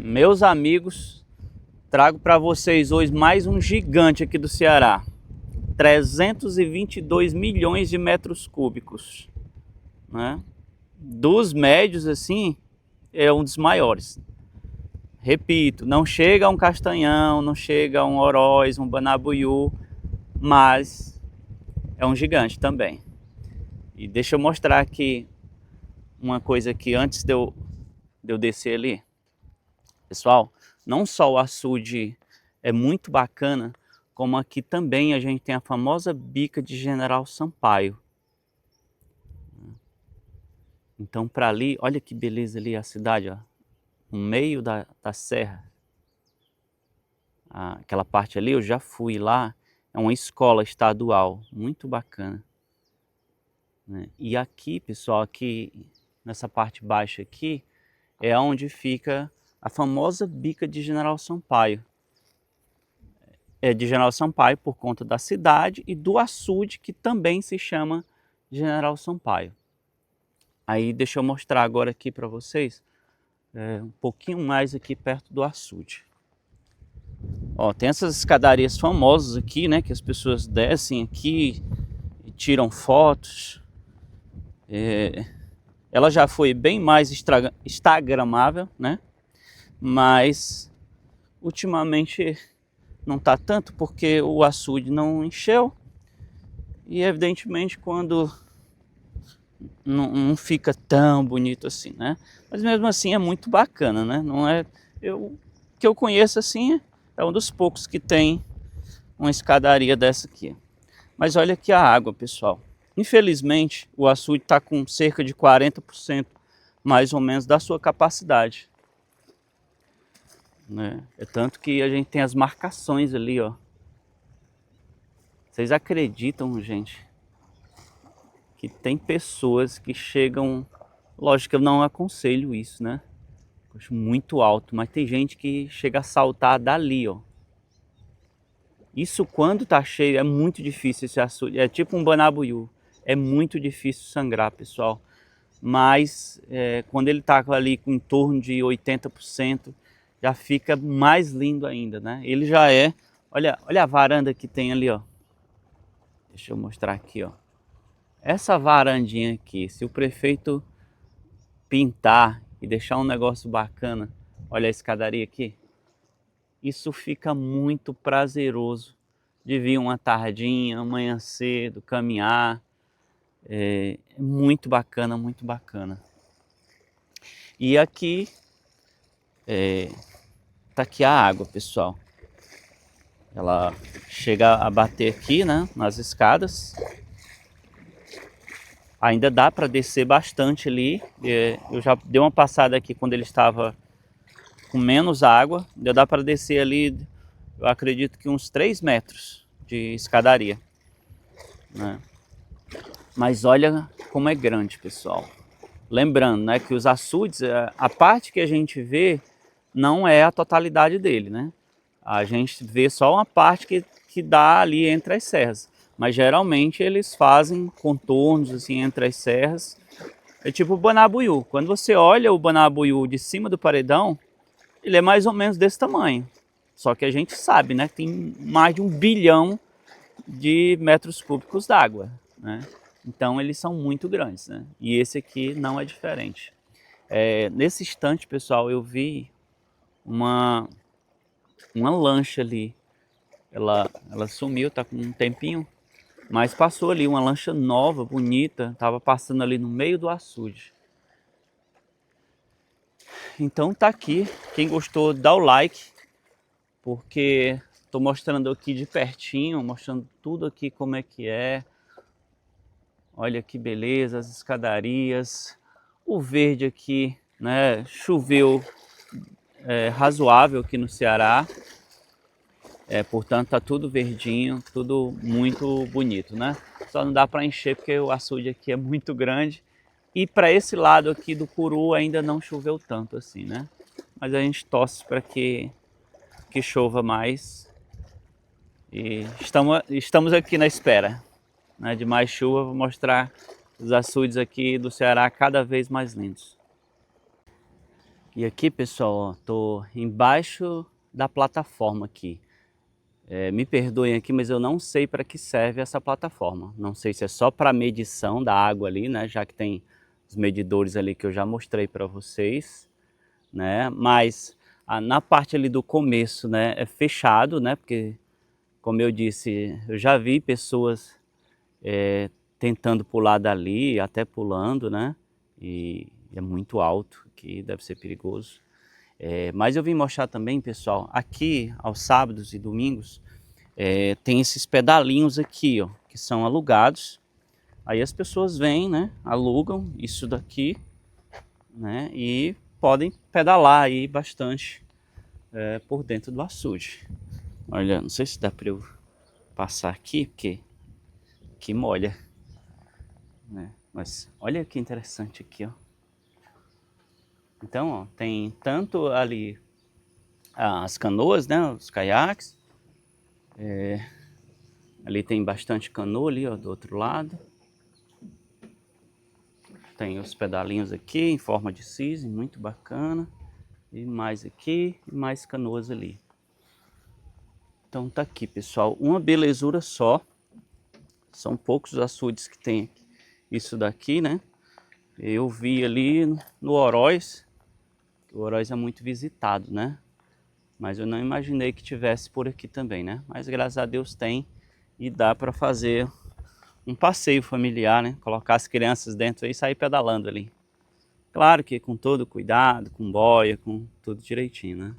Meus amigos, trago para vocês hoje mais um gigante aqui do Ceará. 322 milhões de metros cúbicos, né? Dos médios, assim, é um dos maiores. Repito, não chega a um Castanhão, não chega a um Oroz, um Banabuiú, mas é um gigante também. E deixa eu mostrar aqui uma coisa aqui antes de eu descer ali. Pessoal, não só o açude é muito bacana, como aqui também a gente tem a famosa bica de General Sampaio. Então para ali, olha que beleza ali a cidade, ó, no meio da serra. Aquela parte ali eu já fui lá, é uma escola estadual, muito bacana, né? E aqui, pessoal, aqui nessa parte baixa aqui, é onde fica a famosa bica de General Sampaio. É de General Sampaio por conta da cidade e do açude que também se chama General Sampaio. Aí deixa eu mostrar agora aqui para vocês, um pouquinho mais aqui perto do açude. Ó, tem essas escadarias famosas aqui, né, que as pessoas descem aqui e tiram fotos. Ela já foi bem mais instagramável, né, mas ultimamente não tá tanto porque o açude não encheu e evidentemente quando não fica tão bonito assim, né? Mas mesmo assim é muito bacana, né? Não é que eu conheço assim, é um dos poucos que tem uma escadaria dessa aqui. Mas olha aqui a água, pessoal. Infelizmente o açude está com cerca de 40% mais ou menos da sua capacidade, né? É tanto que a gente tem as marcações ali, ó. Vocês acreditam, gente, que tem pessoas que chegam... Lógico que eu não aconselho isso, né? Eu acho muito alto, mas tem gente que chega a saltar dali, ó. Isso quando tá cheio é muito difícil esse açude. É tipo um Banabuiú. É muito difícil sangrar, pessoal. Mas quando ele tá ali com em torno de 80%, já fica mais lindo ainda, né? Ele já é... Olha a varanda que tem ali, ó. Deixa eu mostrar aqui, ó. Essa varandinha aqui, se o prefeito pintar e deixar um negócio bacana, olha a escadaria aqui, isso fica muito prazeroso de vir uma tardinha, amanhã cedo, caminhar, é muito bacana, muito bacana. E aqui, tá aqui a água, pessoal, ela chega a bater aqui, né, nas escadas. Ainda dá para descer bastante ali. Eu já dei uma passada aqui quando ele estava com menos água. Ainda dá para descer ali, eu acredito que uns 3 metros de escadaria, né? Mas olha como é grande, pessoal. Lembrando, né, que os açudes, a parte que a gente vê não é a totalidade dele, né? A gente vê só uma parte que dá ali entre as serras. Mas geralmente eles fazem contornos assim entre as serras. É tipo o Banabuiú. Quando você olha o Banabuiú de cima do paredão, ele é mais ou menos desse tamanho. Só que a gente sabe, né, que tem mais de 1 bilhão de metros cúbicos d'água, né? Então eles são muito grandes, né? E esse aqui não é diferente. Nesse instante, pessoal, eu vi uma lancha ali. Ela sumiu, tá com um tempinho. Mas passou ali uma lancha nova, bonita, tava passando ali no meio do açude. Então tá aqui, quem gostou dá o like, porque tô mostrando aqui de pertinho, mostrando tudo aqui como é que é. Olha que beleza, as escadarias, o verde aqui, né? Choveu razoável aqui no Ceará. Portanto tá tudo verdinho, tudo muito bonito, né? Só não dá para encher porque o açude aqui é muito grande. E para esse lado aqui do Puru ainda não choveu tanto assim, né? Mas a gente torce para que chova mais. E estamos aqui na espera, né, de mais chuva. Vou mostrar os açudes aqui do Ceará cada vez mais lindos. E aqui, pessoal, ó, tô embaixo da plataforma aqui. Me perdoem aqui, mas eu não sei para que serve essa plataforma. Não sei se é só para medição da água ali, né? Já que tem os medidores ali que eu já mostrei para vocês, né? Mas na parte ali do começo, né, é fechado, né? Porque, como eu disse, eu já vi pessoas tentando pular dali, até pulando, né? E é muito alto, que deve ser perigoso. Mas eu vim mostrar também, pessoal, aqui aos sábados e domingos, tem esses pedalinhos aqui, ó, que são alugados. Aí as pessoas vêm, né, alugam isso daqui, né, e podem pedalar aí bastante por dentro do açude. Olha, não sei se dá para eu passar aqui, porque aqui molha, né? Mas olha que interessante aqui, ó. Então, ó, tem tanto ali as canoas, né, os caiaques. Ali tem bastante canoa ali, ó, do outro lado. Tem os pedalinhos aqui em forma de cisne, muito bacana. E mais aqui, e mais canoas ali. Então tá aqui, pessoal, uma belezura só. São poucos açudes que tem isso daqui, né? Eu vi ali no Oroz, o Oroz é muito visitado, né? Mas eu não imaginei que tivesse por aqui também, né? Mas graças a Deus tem e dá para fazer um passeio familiar, né? Colocar as crianças dentro e sair pedalando ali. Claro que com todo cuidado, com boia, com tudo direitinho, né?